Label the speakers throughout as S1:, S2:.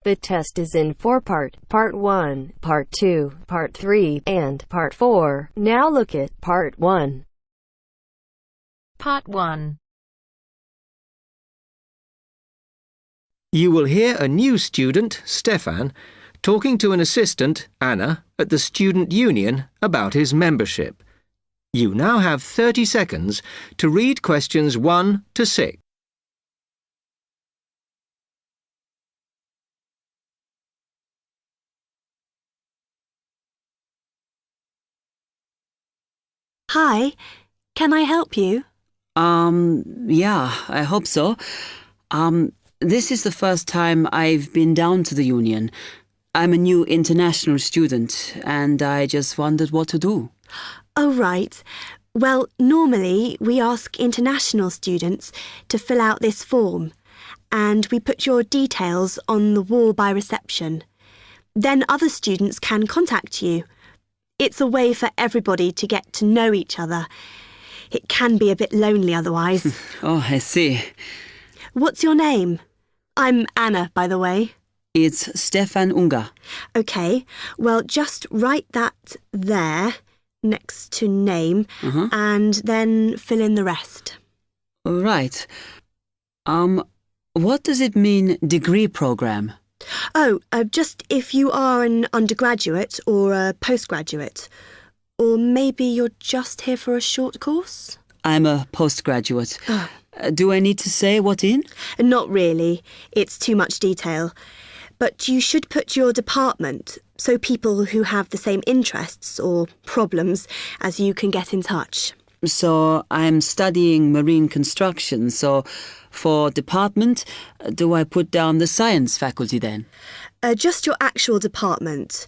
S1: The test is in 4 parts: Part 1, Part 2, Part 3, and Part 4. Now look at Part 1.
S2: Part 1.
S3: You will hear a new student, Stefan, talking to an assistant, Anna, at the student union about his membership. You now have 30 seconds to read questions 1 to 6.
S4: Hi, can I help you?
S5: Yeah, I hope so. This is the first time I've been down to the union. I'm a new international student, and I just wondered what to do.
S4: Oh, right. Well, normally we ask international students to fill out this form, and we put your details on the wall by reception. Then other students can contact you. It's a way for everybody to get to know each other. It can be a bit lonely otherwise.
S5: Oh, I see.
S4: What's your name? I'm Anna, by the way.
S5: It's Stefan Unger.
S4: OK, well, just write that there, next to name, and then fill in the rest.
S5: Right. What does it mean, degree program?
S4: Oh, just if you are an undergraduate or a postgraduate. Or maybe you're just here for a short course?
S5: I'm a postgraduate. Do I need to say what in?
S4: Not really. It's too much detail. But you should put your department, so people who have the same interests or problems as you can get in touch.
S5: So I'm studying marine construction, so for department, do I put down the science faculty then?
S4: Just your actual department.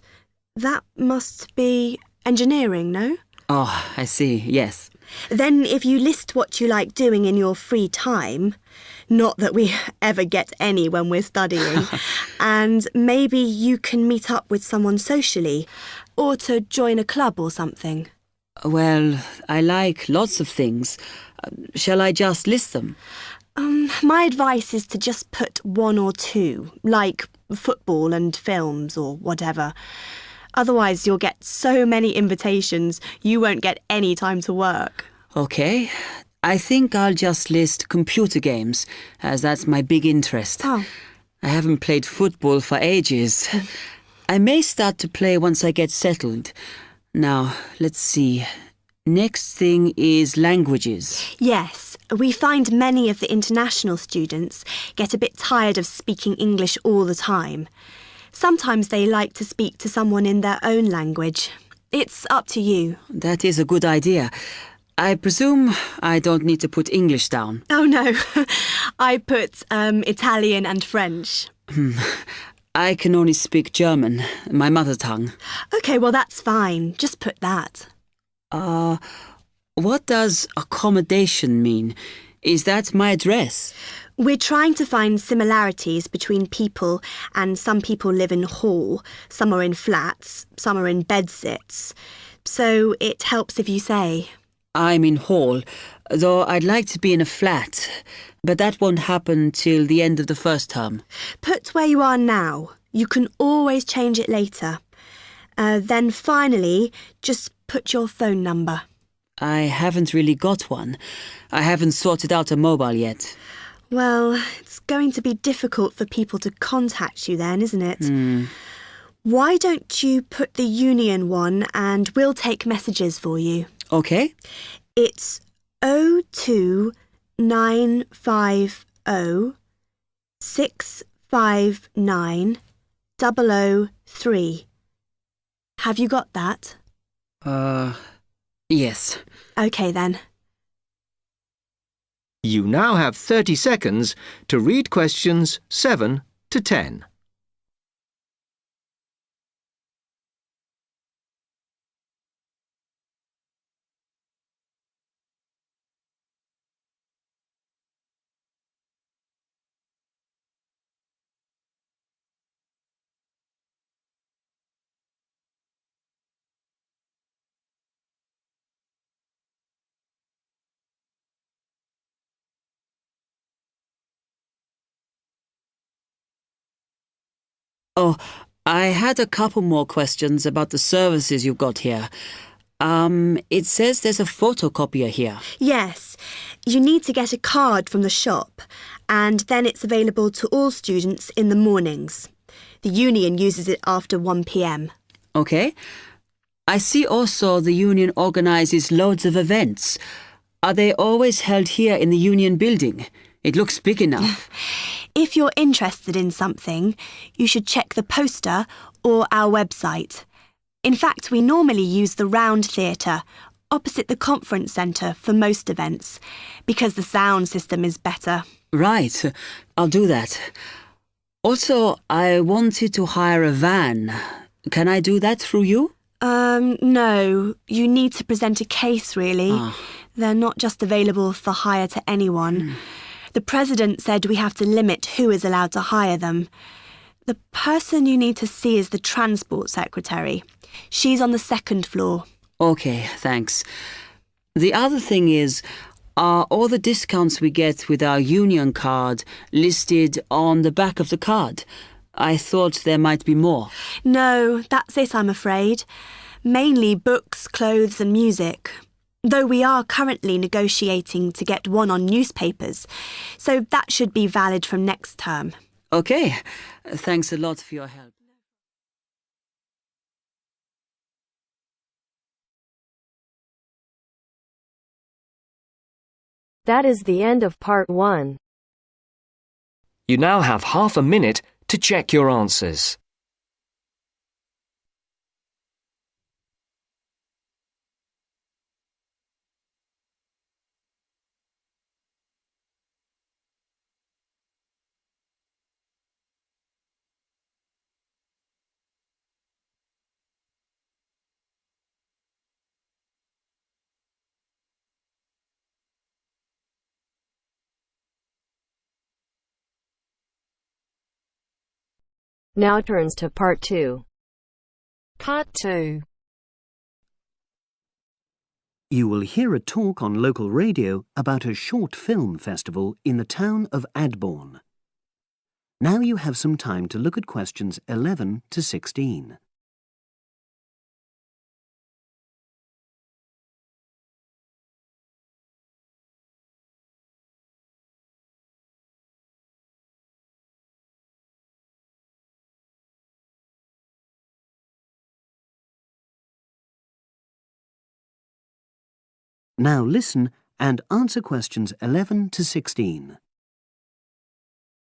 S4: That must be engineering, no?
S5: Oh, I see, yes.
S4: Then if you list what you like doing in your free time, not that we ever get any when we're studying, and maybe you can meet up with someone socially, or to join a club or something.
S5: Well, I like lots of things. Shall I just list them?
S4: My advice is to just put 1 or 2, like football and films or whatever. Otherwise, you'll get so many invitations, you won't get any time to work.
S5: OK. I think I'll just list computer games, as that's my big interest.
S4: Oh.
S5: I haven't played football for ages. I may start to play once I get settled. Now, let's see. Next thing is languages.
S4: Yes, we find many of the international students get a bit tired of speaking English all the time. Sometimes they like to speak to someone in their own language. It's up to you.
S5: That is a good idea. I presume I don't need to put English down.
S4: Oh, no. I put Italian and French.
S5: I can only speak German, my mother tongue.
S4: OK, well, that's fine. Just put that.
S5: What does accommodation mean? Is that my address?
S4: We're trying to find similarities between people, and some people live in hall, some are in flats, some are in bedsits. So it helps if you say.
S5: I'm in hall, though I'd like to be in a flat, but that won't happen till the end of the first term.
S4: Put where you are now. You can always change it later. Then finally, just put your phone number.
S5: I haven't really got one. I haven't sorted out a mobile yet.
S4: Well, it's going to be difficult for people to contact you then, isn't it? Why don't you put the union one and we'll take messages for you?
S5: OK.
S4: It's 02950 659 003. Have you got that?
S5: Yes.
S4: OK then.
S3: You now have 30 seconds to read questions 7 to 10.
S5: Oh, I had a couple more questions about the services you've got here. It says there's a photocopier here.
S4: Yes, you need to get a card from the shop, and then it's available to all students in the mornings. The union uses it after 1 p.m.
S5: Okay. I see also the union organises loads of events. Are they always held here in the union building? It looks big enough.
S4: If you're interested in something, you should check the poster or our website. In fact, we normally use the Round Theatre, opposite the conference centre for most events, because the sound system is better.
S5: Right, I'll do that. Also, I wanted to hire a van. Can I do that through you?
S4: No. You need to present a case, really. They're not just available for hire to anyone. The president said we have to limit who is allowed to hire them. The person you need to see is the transport secretary. She's on the 2nd floor.
S5: Okay, thanks. The other thing is, are all the discounts we get with our union card listed on the back of the card? I thought there might be more.
S4: No, that's it, I'm afraid. Mainly books, clothes and music. Though we are currently negotiating to get one on newspapers, so that should be valid from next term.
S5: Okay, thanks a lot for your help.
S1: That is the end of part 1.
S3: You now have half a minute to check your answers.
S1: Now turns to part 2.
S2: Part 2.
S6: You will hear a talk on local radio about a short film festival in the town of Adborn. Now you have some time to look at questions 11 to 16. Now listen and answer questions 11 to 16.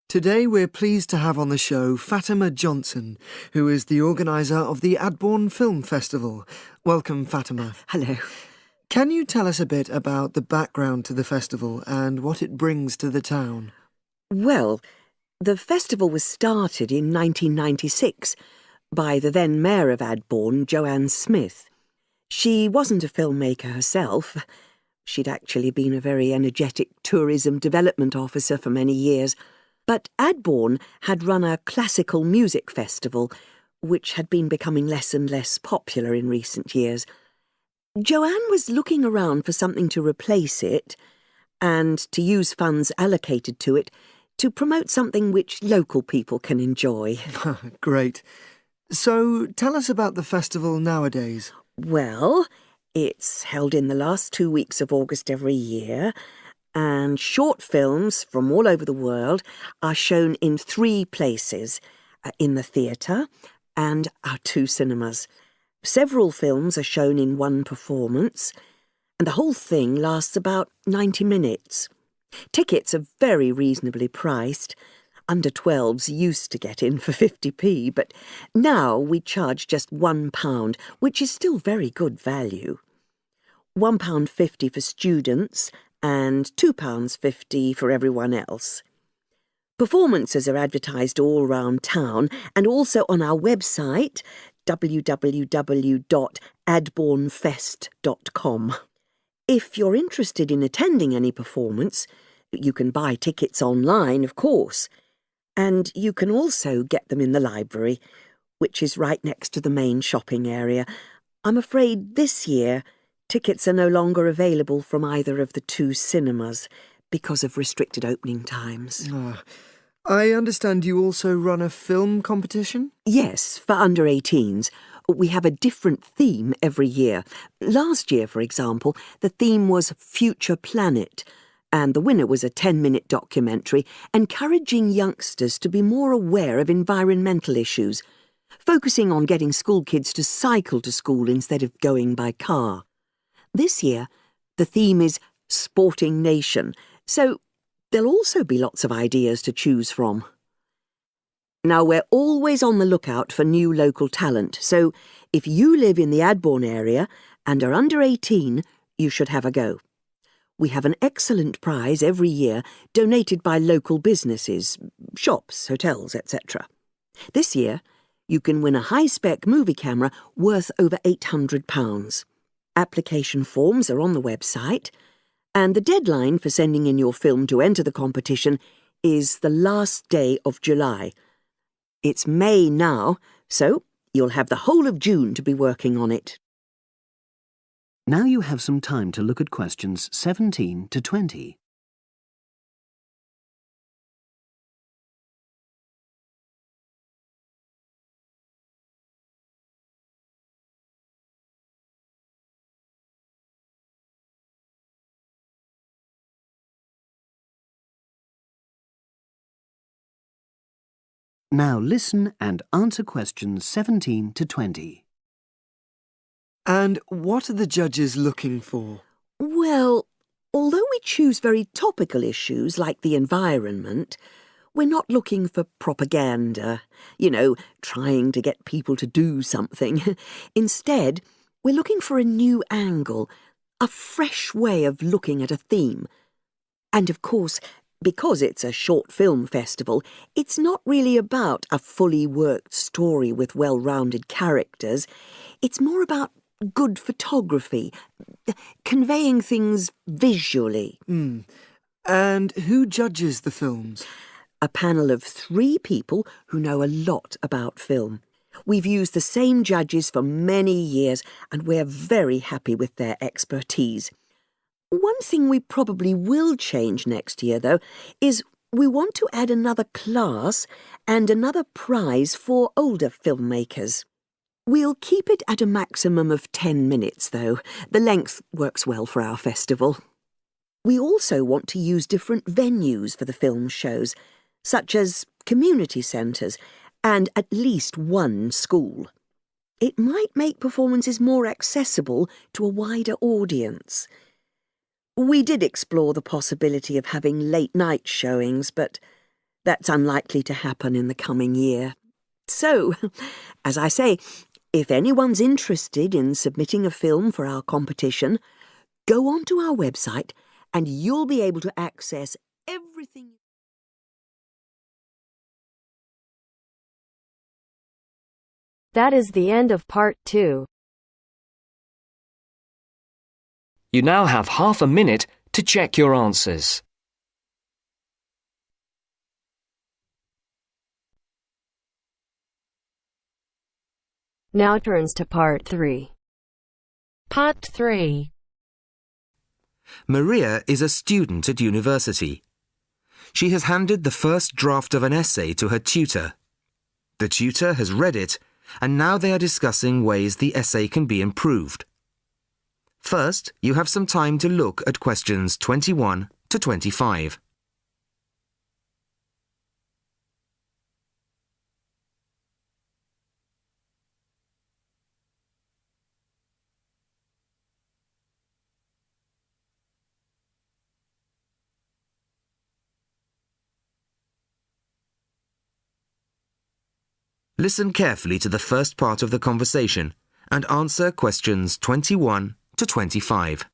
S7: Today we're pleased to have on the show Fatima Johnson, who is the organiser of the Adborn Film Festival. Welcome, Fatima.
S8: Hello.
S7: Can you tell us a bit about the background to the festival and what it brings to the town?
S8: Well, the festival was started in 1996 by the then Mayor of Adborn, Joanne Smith. She wasn't a filmmaker herself. She'd actually been a very energetic tourism development officer for many years. But Adborn had run a classical music festival, which had been becoming less and less popular in recent years. Joanne was looking around for something to replace it and to use funds allocated to it to promote something which local people can enjoy.
S7: Great. So tell us about the festival nowadays.
S8: Well, it's held in the last 2 weeks of August every year, and short films from all over the world are shown in 3 places, in the theatre and our 2 cinemas. Several films are shown in one performance, and the whole thing lasts about 90 minutes. Tickets are very reasonably priced. Under 12s used to get in for 50p, but now we charge just £1, which is still very good value. £1.50 for students and £2.50 for everyone else. Performances are advertised all round town and also on our website, www.adbornfest.com. If you're interested in attending any performance, you can buy tickets online, of course. And you can also get them in the library, which is right next to the main shopping area. I'm afraid this year tickets are no longer available from either of the 2 cinemas because of restricted opening times.
S7: I understand you also run a film competition?
S8: Yes, for under 18s. We have a different theme every year. Last year, for example, the theme was Future Planet, and the winner was a 10-minute documentary encouraging youngsters to be more aware of environmental issues, focusing on getting school kids to cycle to school instead of going by car. This year, the theme is Sporting Nation, so there'll also be lots of ideas to choose from. Now, we're always on the lookout for new local talent, so if you live in the Adbourne area and are under 18, you should have a go. We have an excellent prize every year donated by local businesses, shops, hotels, etc. This year, you can win a high-spec movie camera worth over £800. Application forms are on the website, and the deadline for sending in your film to enter the competition is the last day of July. It's May now, so you'll have the whole of June to be working on it.
S6: Now you have some time to look at questions 17 to 20. Now listen and answer questions 17 to 20.
S7: And what are the judges looking for?
S8: Well, although we choose very topical issues like the environment, we're not looking for propaganda, trying to get people to do something. Instead, we're looking for a new angle, a fresh way of looking at a theme. And of course, because it's a short film festival, it's not really about a fully worked story with well-rounded characters. It's more about good photography, conveying things visually.
S7: And who judges the films?
S8: A panel of 3 people who know a lot about film. We've used the same judges for many years, and we're very happy with their expertise. One thing we probably will change next year, though, is we want to add another class and another prize for older filmmakers. We'll keep it at a maximum of 10 minutes, though. The length works well for our festival. We also want to use different venues for the film shows, such as community centres and at least one school. It might make performances more accessible to a wider audience. We did explore the possibility of having late-night showings, but that's unlikely to happen in the coming year. So, as I say, if anyone's interested in submitting a film for our competition, go onto our website and you'll be able to access everything.
S1: That is the end of part 2.
S9: You now have half a minute to check your answers.
S1: Now turns to part 3.
S2: Part 3.
S10: Maria is a student at university. She has handed the first draft of an essay to her tutor. The tutor has read it, and now they are discussing ways the essay can be improved. First, you have some time to look at questions 21 to 25. Listen carefully to the first part of the conversation and answer questions 21 to 25.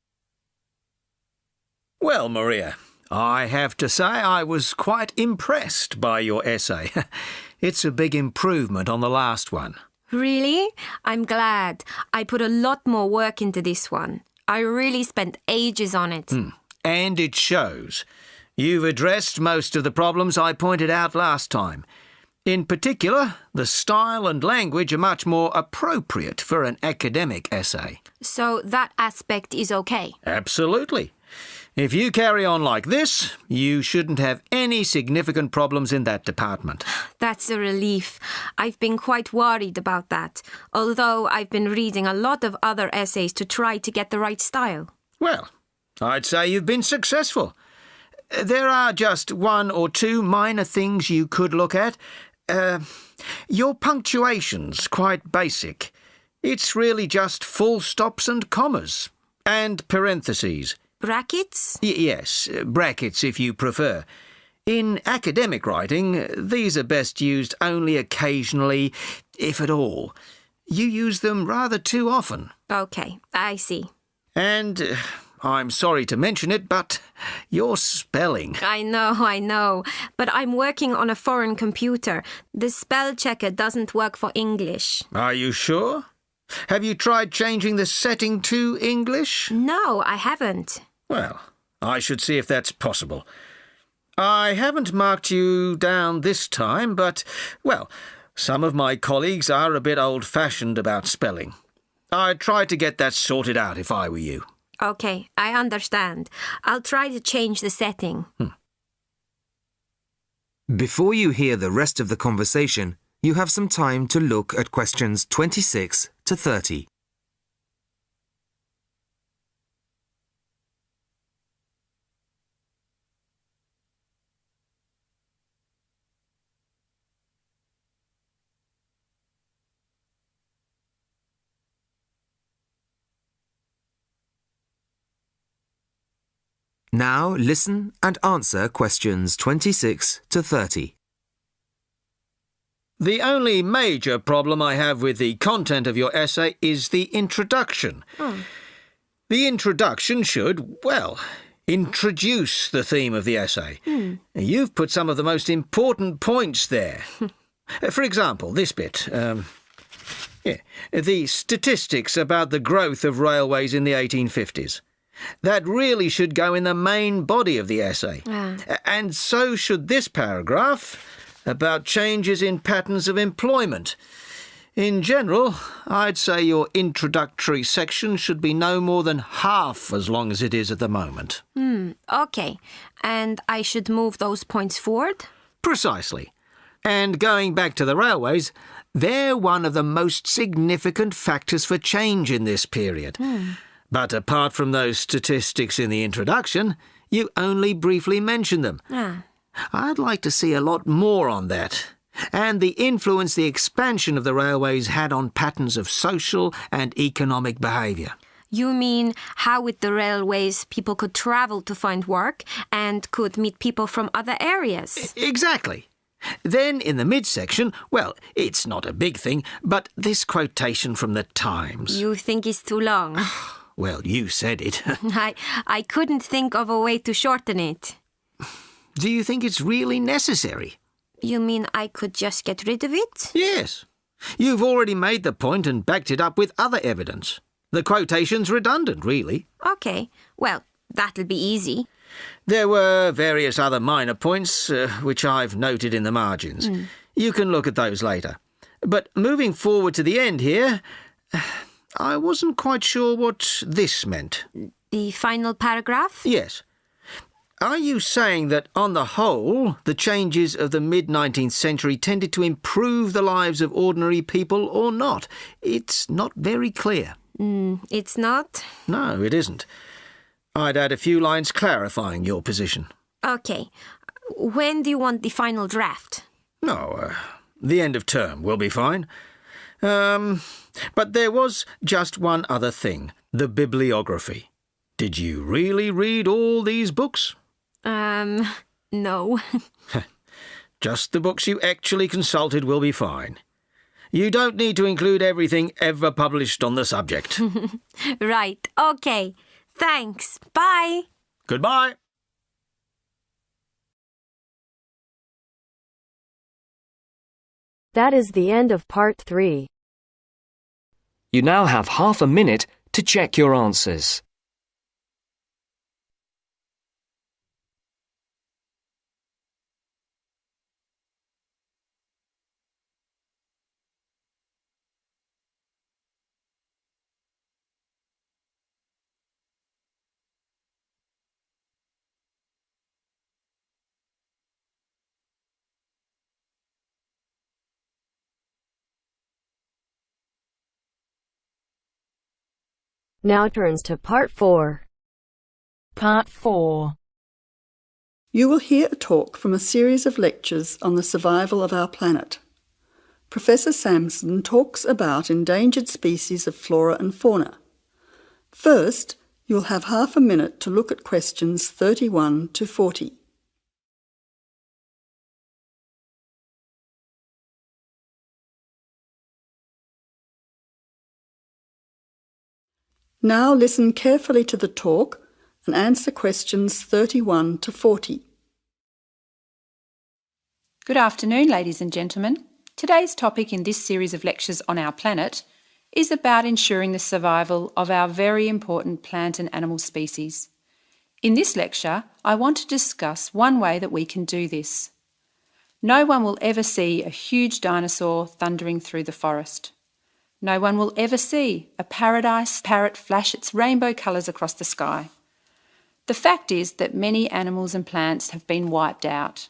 S3: Well, Maria, I have to say I was quite impressed by your essay. It's a big improvement on the last one.
S11: Really? I'm glad. I put a lot more work into this one. I really spent ages on it.
S3: And it shows. You've addressed most of the problems I pointed out last time. In particular, the style and language are much more appropriate for an academic essay.
S11: So that aspect is okay?
S3: Absolutely. If you carry on like this, you shouldn't have any significant problems in that department.
S11: That's a relief. I've been quite worried about that, although I've been reading a lot of other essays to try to get the right style.
S3: Well, I'd say you've been successful. There are just one or two minor things you could look at. Your punctuation's quite basic. It's really just full stops and commas. And parentheses.
S11: Brackets?
S3: Yes, brackets if you prefer. In academic writing, these are best used only occasionally, if at all. You use them rather too often.
S11: OK, I see.
S3: And I'm sorry to mention it, but your spelling.
S11: I know. But I'm working on a foreign computer. The spell checker doesn't work for English.
S3: Are you sure? Have you tried changing the setting to English?
S11: No, I haven't.
S3: Well, I should see if that's possible. I haven't marked you down this time, but, well, some of my colleagues are a bit old-fashioned about spelling. I'd try to get that sorted out if I were you.
S11: OK, I understand. I'll try to change the setting.
S10: Before you hear the rest of the conversation, you have some time to look at questions 26 to 30. Now listen and answer questions 26 to 30.
S3: The only major problem I have with the content of your essay is the introduction. The introduction should, well, introduce the theme of the essay. You've put some of the most important points there. For example, this bit. The statistics about the growth of railways in the 1850s. That really should go in the main body of the essay. And so should this paragraph about changes in patterns of employment. In general, I'd say your introductory section should be no more than half as long as it is at the moment.
S11: OK. And I should move those points forward?
S3: Precisely. And going back to the railways, they're one of the most significant factors for change in this period. But apart from those statistics in the introduction, you only briefly mention them. I'd like to see a lot more on that, and the influence the expansion of the railways had on patterns of social and economic behaviour.
S11: You mean how with the railways people could travel to find work and could meet people from other areas?
S3: Exactly. Then in the midsection, well, it's not a big thing, but this quotation from the Times.
S11: You think it's too long?
S3: Well, you said it.
S11: I couldn't think of a way to shorten it.
S3: Do you think it's really necessary?
S11: You mean I could just get rid of it?
S3: Yes. You've already made the point and backed it up with other evidence. The quotation's redundant, really.
S11: OK. Well, that'll be easy.
S3: There were various other minor points, which I've noted in the margins. You can look at those later. But moving forward to the end here, I wasn't quite sure what this meant.
S11: The final paragraph?
S3: Yes. Are you saying that, on the whole, the changes of the mid-19th century tended to improve the lives of ordinary people or not? It's not very clear.
S11: It's not?
S3: No, it isn't. I'd add a few lines clarifying your position.
S11: OK. When do you want the final draft?
S3: No, the end of term will be fine. But there was just one other thing, the bibliography. Did you really read all these books?
S11: No.
S3: Just the books you actually consulted will be fine. You don't need to include everything ever published on the subject.
S11: Right, OK. Thanks. Bye.
S3: Goodbye.
S1: That is the end of part 3.
S9: You now have half a minute to check your answers.
S1: Now turns to Part 4.
S2: Part 4.
S12: You will hear a talk from a series of lectures on the survival of our planet. Professor Samson talks about endangered species of flora and fauna. First, you'll have half a minute to look at questions 31 to 40. Now listen carefully to the talk and answer questions 31 to 40.
S13: Good afternoon, ladies and gentlemen. Today's topic in this series of lectures on our planet is about ensuring the survival of our very important plant and animal species. In this lecture, I want to discuss one way that we can do this. No one will ever see a huge dinosaur thundering through the forest. No one will ever see a paradise parrot flash its rainbow colours across the sky. The fact is that many animals and plants have been wiped out.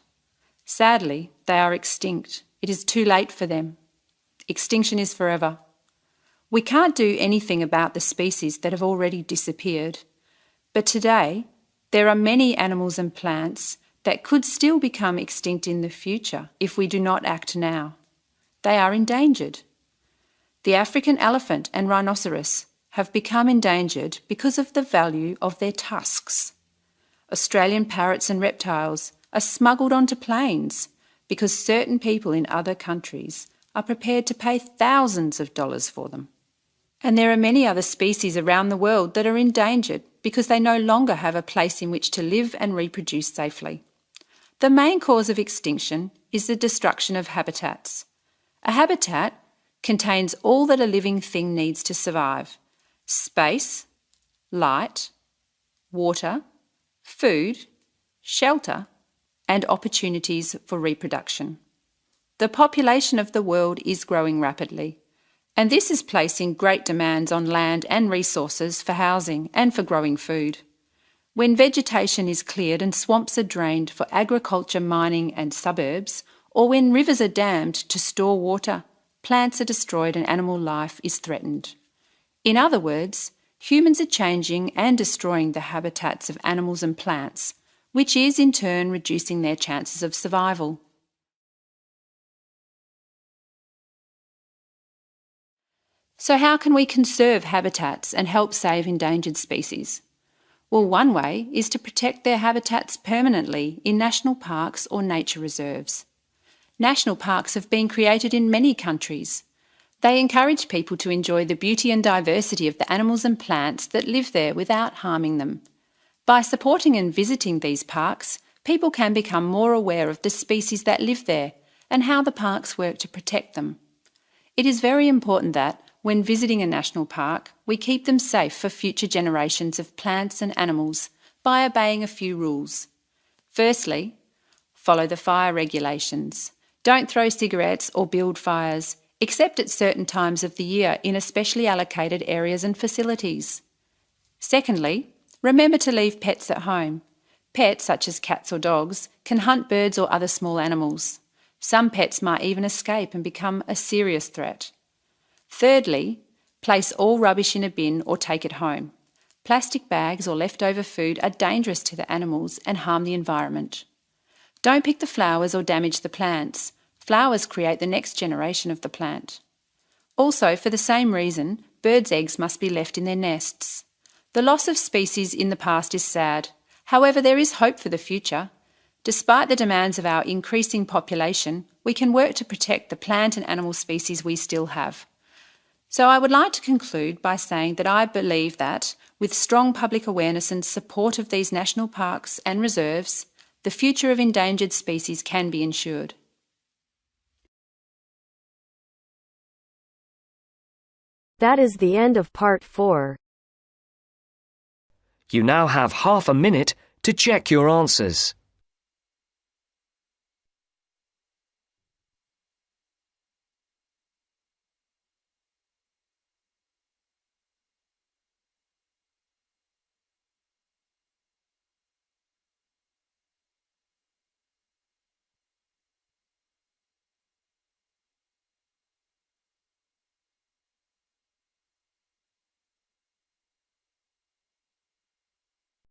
S13: Sadly, they are extinct. It is too late for them. Extinction is forever. We can't do anything about the species that have already disappeared. But today, there are many animals and plants that could still become extinct in the future if we do not act now. They are endangered. The African elephant and rhinoceros have become endangered because of the value of their tusks. Australian parrots and reptiles are smuggled onto planes because certain people in other countries are prepared to pay thousands of dollars for them. And there are many other species around the world that are endangered because they no longer have a place in which to live and reproduce safely. The main cause of extinction is the destruction of habitats. A habitat contains all that a living thing needs to survive: space, light, water, food, shelter, and opportunities for reproduction. The population of the world is growing rapidly, and this is placing great demands on land and resources for housing and for growing food. When vegetation is cleared and swamps are drained for agriculture, mining and suburbs, or when rivers are dammed to store water, plants are destroyed and animal life is threatened. In other words, humans are changing and destroying the habitats of animals and plants, which is in turn reducing their chances of survival. So how can we conserve habitats and help save endangered species? Well, one way is to protect their habitats permanently in national parks or nature reserves. National parks have been created in many countries. They encourage people to enjoy the beauty and diversity of the animals and plants that live there without harming them. By supporting and visiting these parks, people can become more aware of the species that live there and how the parks work to protect them. It is very important that, when visiting a national park, we keep them safe for future generations of plants and animals by obeying a few rules. Firstly, follow the fire regulations. Don't throw cigarettes or build fires, except at certain times of the year in especially allocated areas and facilities. Secondly, remember to leave pets at home. Pets, such as cats or dogs, can hunt birds or other small animals. Some pets might even escape and become a serious threat. Thirdly, place all rubbish in a bin or take it home. Plastic bags or leftover food are dangerous to the animals and harm the environment. Don't pick the flowers or damage the plants. Flowers create the next generation of the plant. Also, for the same reason, birds' eggs must be left in their nests. The loss of species in the past is sad. However, there is hope for the future. Despite the demands of our increasing population, we can work to protect the plant and animal species we still have. So I would like to conclude by saying that I believe that, with strong public awareness and support of these national parks and reserves, the future of endangered species can be ensured.
S1: That is the end of Part 4.
S9: You now have half a minute to check your answers.